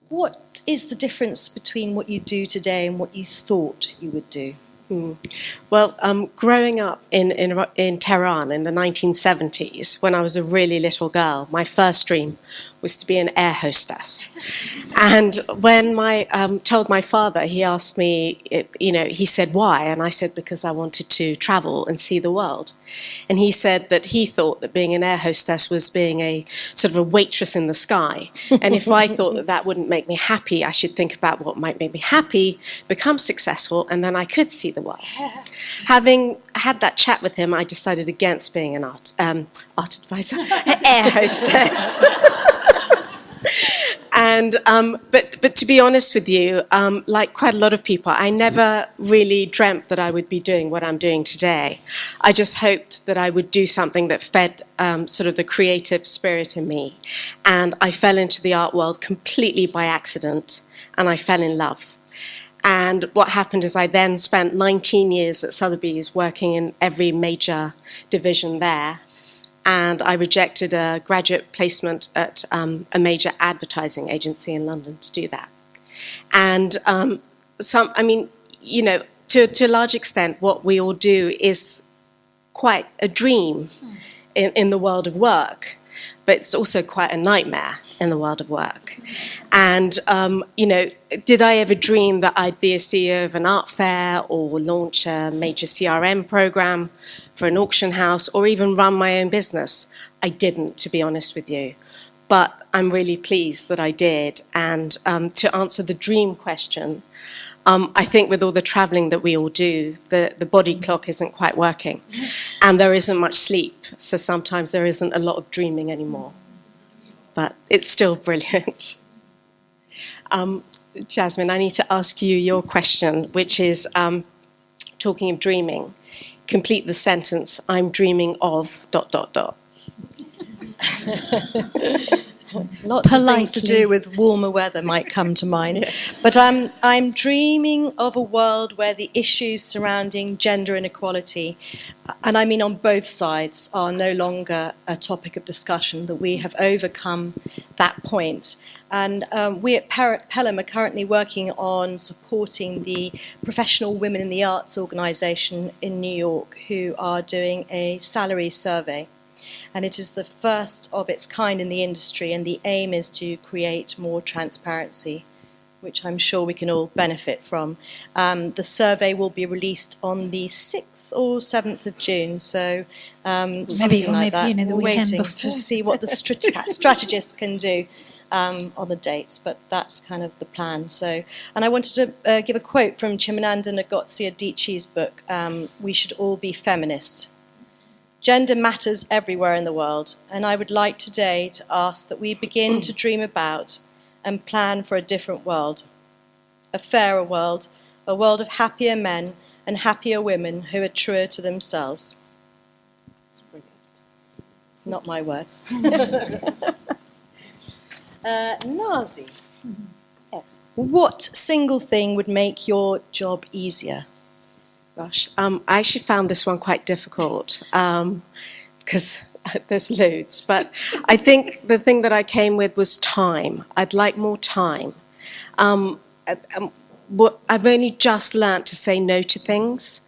What is the difference between what you do today and what you thought you would do? Well, growing up in Tehran in the 1970s, when I was a really little girl, my first dream was to be an air hostess. And when I told my father, he asked me, he said, why? And I said, because I wanted to travel and see the world. And he said that he thought that being an air hostess was being a sort of a waitress in the sky. And if I thought that that wouldn't make me happy, I should think about what might make me happy, become successful, and then I could see the world. Having had that chat with him, I decided against being an art advisor, air hostess. And but to be honest with you, like quite a lot of people, I never really dreamt that I would be doing what I'm doing today. I just hoped that I would do something that fed sort of the creative spirit in me. And I fell into the art world completely by accident, and I fell in love. And what happened is I then spent 19 years at Sotheby's working in every major division there. And I rejected a graduate placement at a major advertising agency in London to do that. And to a large extent, what we all do is quite a dream in the world of work, but it's also quite a nightmare in the world of work. And, did I ever dream that I'd be a CEO of an art fair or launch a major CRM program for an auction house or even run my own business? I didn't, to be honest with you. But I'm really pleased that I did. And to answer the dream question, I think with all the travelling that we all do, the body clock isn't quite working. And there isn't much sleep. So sometimes there isn't a lot of dreaming anymore. But it's still brilliant. Jasmin, I need to ask you your question, which is, talking of dreaming, complete the sentence, I'm dreaming of ... Lots of things to do with warmer weather might come to mind. Yes. But I'm dreaming of a world where the issues surrounding gender inequality, and I mean on both sides, are no longer a topic of discussion, that we have overcome that point. And we at Pelham are currently working on supporting the Professional Women in the Arts organisation in New York, who are doing a salary survey. And it is the first of its kind in the industry, and the aim is to create more transparency, which I'm sure we can all benefit from. The survey will be released on the 6th or 7th of June, so something like that. The We're waiting before. to see what the strategists can do on the dates, but that's kind of the plan. So, and I wanted to give a quote from Chimamanda Ngozi Adichie's book, We Should All Be Feminist. Gender matters everywhere in the world, and I would like today to ask that we begin to dream about and plan for a different world, a fairer world, a world of happier men and happier women who are truer to themselves. That's brilliant. Not my words. Nazy, yes. What single thing would make your job easier? Gosh, I actually found this one quite difficult because there's loads. But I think the thing that I came with was time. I'd like more time. I've only just learnt to say no to things,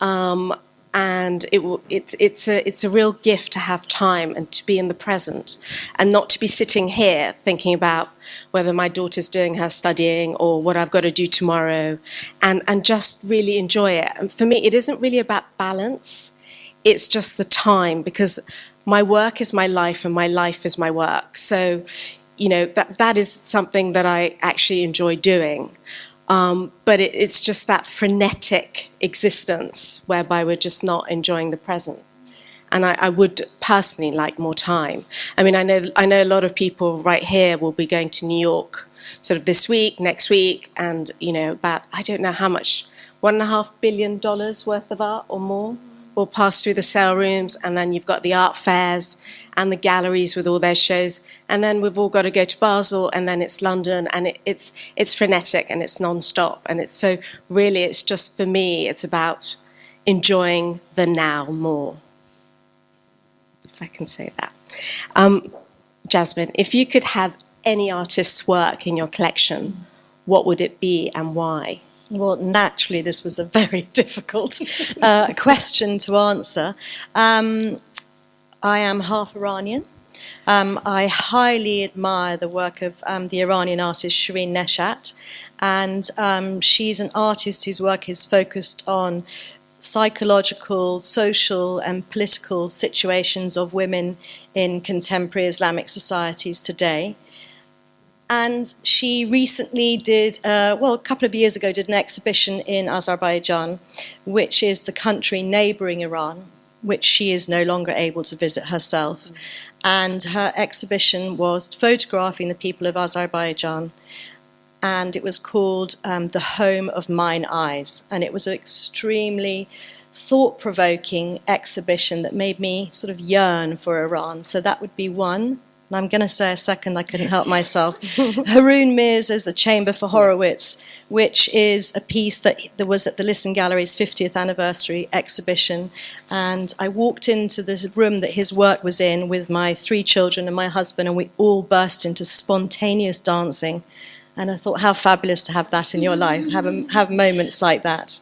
and it's a real gift to have time and to be in the present, and not to be sitting here thinking about whether my daughter's doing her studying or what I've got to do tomorrow, and just really enjoy it. And for me, it isn't really about balance. It's just the time, because my work is my life and my life is my work. So, that is something that I actually enjoy doing. But it's just that frenetic existence whereby we're just not enjoying the present. And I would personally like more time. I mean, I know a lot of people right here will be going to New York sort of this week, next week, and, about, I don't know how much, $1.5 billion worth of art or more will pass through the sale rooms, and then you've got the art fairs and the galleries with all their shows, and then we've all got to go to Basel, and then it's London, and it's frenetic and it's non-stop, and it's so really it's just, for me, it's about enjoying the now more, if I can say that. Jasmin, if you could have any artist's work in your collection, what would it be and why? Well, naturally, this was a very difficult question to answer. I am half Iranian. I highly admire the work of the Iranian artist Shireen Neshat, and she's an artist whose work is focused on psychological, social and political situations of women in contemporary Islamic societies today. And she recently did, a couple of years ago, did an exhibition in Azerbaijan, which is the country neighbouring Iran, which she is no longer able to visit herself. And her exhibition was photographing the people of Azerbaijan, and it was called The Home of Mine Eyes. And it was an extremely thought-provoking exhibition that made me sort of yearn for Iran. So that would be one. And I'm going to say a second, I couldn't help myself. Haroon Mirza's A Chamber for Horowitz, which is a piece that was at the Lisson Gallery's 50th anniversary exhibition. And I walked into this room that his work was in with my 3 children and my husband, and we all burst into spontaneous dancing. And I thought, how fabulous to have that in your life, have moments like that.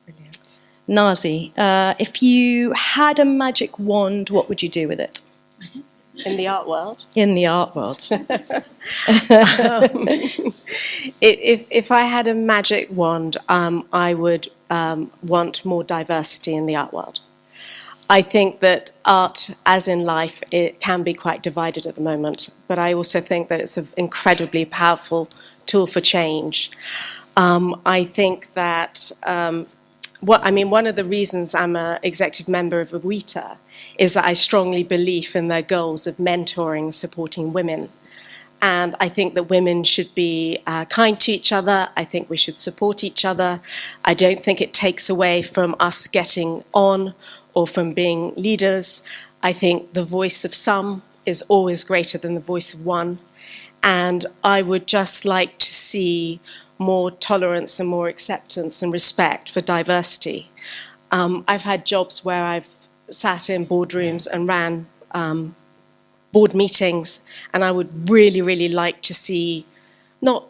Brilliant. Nazy, if you had a magic wand, what would you do with it? In the art world? In the art world. If I had a magic wand, I would want more diversity in the art world. I think that art, as in life, it can be quite divided at the moment, but I also think that it's an incredibly powerful tool for change. I think that one of the reasons I'm an executive member of AWITA is that I strongly believe in their goals of mentoring, supporting women. And I think that women should be kind to each other. I think we should support each other. I don't think it takes away from us getting on or from being leaders. I think the voice of some is always greater than the voice of one. And I would just like to see more tolerance and more acceptance and respect for diversity. I've had jobs where I've sat in boardrooms and ran board meetings, and I would really, really like to see not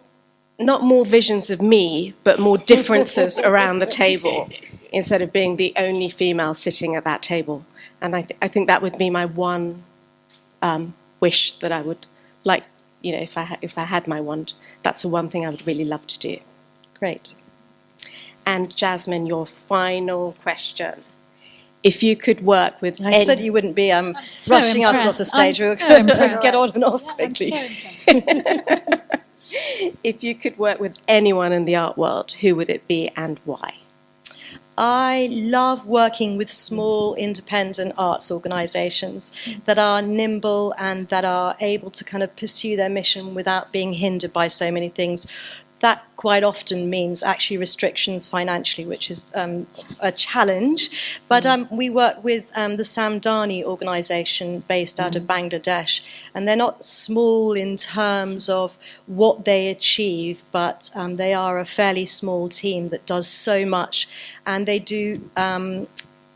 more visions of me, but more differences around the table, instead of being the only female sitting at that table. And I think that would be my one wish that I would like. If I had my wand, that's the one thing I would really love to do. Great. And Jasmin, your final question. If you could work with I said you wouldn't be rushing us off the stage. We'll get on and off quickly. I'm so impressed. If you could work with anyone in the art world, who would it be and why? I love working with small independent arts organisations that are nimble and that are able to kind of pursue their mission without being hindered by so many things. That quite often means actually restrictions financially, which is a challenge. But we work with the Samdani organisation based out of Bangladesh, and they're not small in terms of what they achieve, but they are a fairly small team that does so much, and they do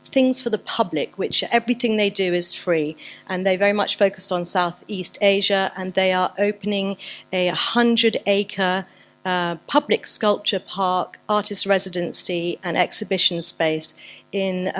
things for the public, which everything they do is free, and they very much focused on Southeast Asia, and they are opening a 100-acre public sculpture park, artist residency and exhibition space in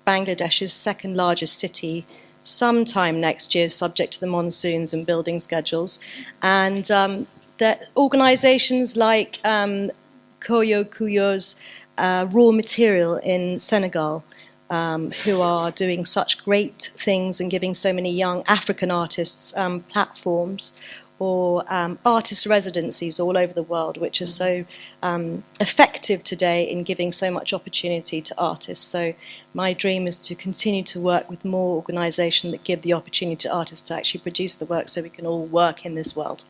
Bangladesh's second largest city sometime next year, subject to the monsoons and building schedules. And the organisations like Koyo Kuyo's Raw Material in Senegal, who are doing such great things and giving so many young African artists platforms, or artist residencies all over the world, which are so effective today in giving so much opportunity to artists. So my dream is to continue to work with more organisations that give the opportunity to artists to actually produce the work so we can all work in this world.